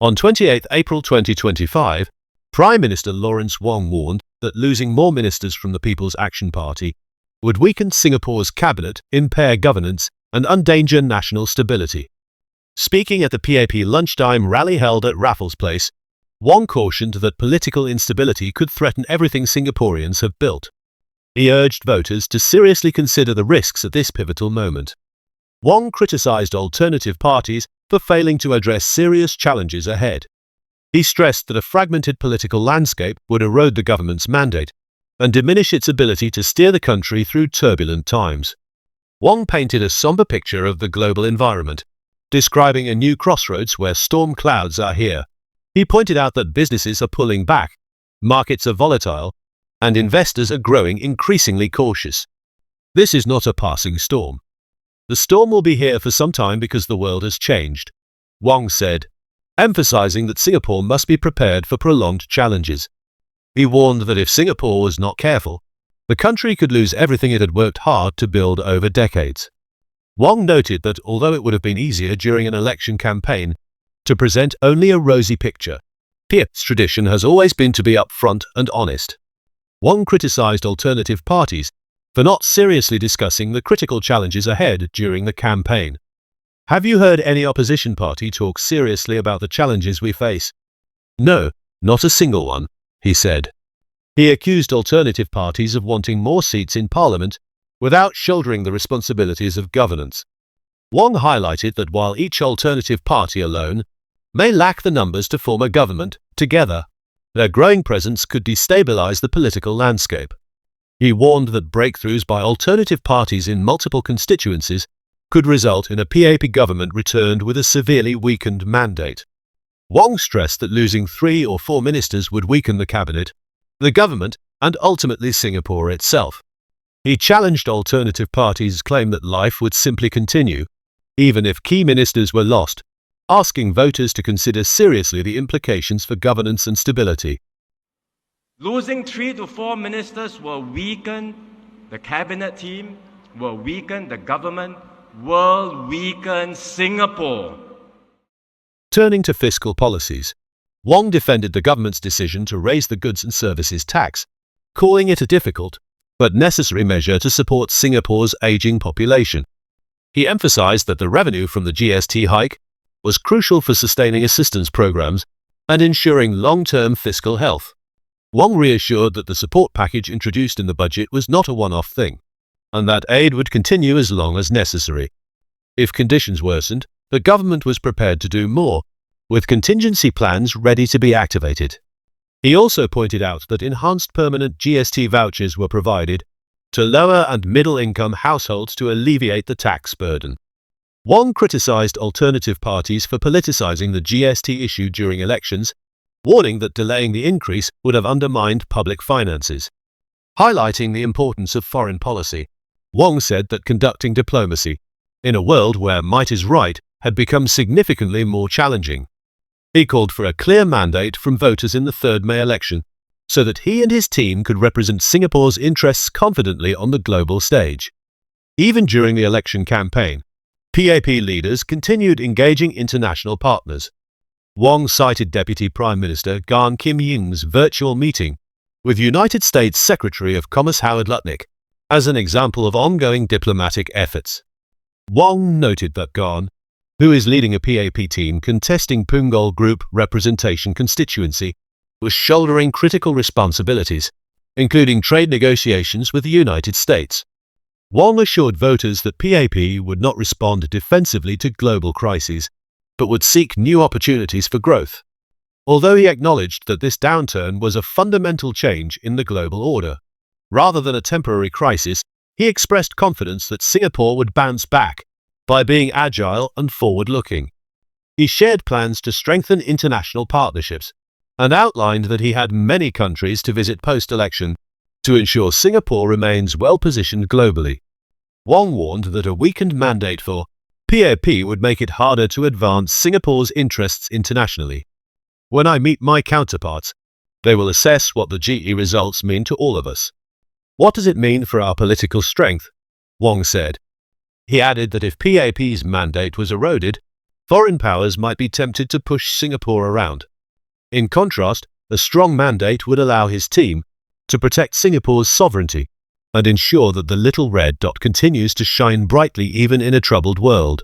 On 28 April 2025, Prime Minister Lawrence Wong warned that losing more ministers from the People's Action Party would weaken Singapore's cabinet, impair governance, and endanger national stability. Speaking at the PAP lunchtime rally held at Raffles Place, Wong cautioned that political instability could threaten everything Singaporeans have built. He urged voters to seriously consider the risks at this pivotal moment. Wong criticized alternative parties for failing to address serious challenges ahead. He stressed that a fragmented political landscape would erode the government's mandate and diminish its ability to steer the country through turbulent times. Wong painted a somber picture of the global environment, describing a new crossroads where storm clouds are here. He pointed out that businesses are pulling back, markets are volatile, and investors are growing increasingly cautious. This is not a passing storm. The storm will be here for some time because the world has changed, Wong said, emphasizing that Singapore must be prepared for prolonged challenges. He warned that if Singapore was not careful, the country could lose everything it had worked hard to build over decades. Wong noted that although it would have been easier during an election campaign to present only a rosy picture, PAP's tradition has always been to be upfront and honest. Wong criticized alternative parties for not seriously discussing the critical challenges ahead during the campaign. Have you heard any opposition party talk seriously about the challenges we face? No, not a single one, he said. He accused alternative parties of wanting more seats in Parliament without shouldering the responsibilities of governance. Wong highlighted that while each alternative party alone may lack the numbers to form a government, together, their growing presence could destabilize the political landscape. He warned that breakthroughs by alternative parties in multiple constituencies could result in a PAP government returned with a severely weakened mandate. Wong stressed that losing 3 or 4 ministers would weaken the cabinet, the government, and ultimately Singapore itself. He challenged alternative parties' claim that life would simply continue, even if key ministers were lost, asking voters to consider seriously the implications for governance and stability. Losing 3 to 4 ministers will weaken the cabinet team, will weaken the government, will weaken Singapore. Turning to fiscal policies, Wong defended the government's decision to raise the goods and services tax, calling it a difficult but necessary measure to support Singapore's aging population. He emphasized that the revenue from the GST hike was crucial for sustaining assistance programs and ensuring long-term fiscal health. Wong reassured that the support package introduced in the budget was not a one-off thing, and that aid would continue as long as necessary. If conditions worsened, the government was prepared to do more, with contingency plans ready to be activated. He also pointed out that enhanced permanent GST vouchers were provided to lower and middle-income households to alleviate the tax burden. Wong criticized alternative parties for politicizing the GST issue during elections, warning that delaying the increase would have undermined public finances. Highlighting the importance of foreign policy, Wong said that conducting diplomacy, in a world where might is right, had become significantly more challenging. He called for a clear mandate from voters in the 3rd May election, so that he and his team could represent Singapore's interests confidently on the global stage. Even during the election campaign, PAP leaders continued engaging international partners. Wong cited Deputy Prime Minister Gan Kim Ying's virtual meeting with United States Secretary of Commerce Howard Lutnick as an example of ongoing diplomatic efforts. Wong noted that Gan, who is leading a PAP team contesting Punggol Group representation constituency, was shouldering critical responsibilities, including trade negotiations with the United States. Wong assured voters that PAP would not respond defensively to global crises, but would seek new opportunities for growth. Although he acknowledged that this downturn was a fundamental change in the global order, rather than a temporary crisis, he expressed confidence that Singapore would bounce back by being agile and forward-looking. He shared plans to strengthen international partnerships and outlined that he had many countries to visit post-election to ensure Singapore remains well-positioned globally. Wong warned that a weakened mandate for PAP would make it harder to advance Singapore's interests internationally. When I meet my counterparts, they will assess what the GE results mean to all of us. What does it mean for our political strength? Wong said. He added that if PAP's mandate was eroded, foreign powers might be tempted to push Singapore around. In contrast, a strong mandate would allow his team to protect Singapore's sovereignty and ensure that the little red dot continues to shine brightly even in a troubled world.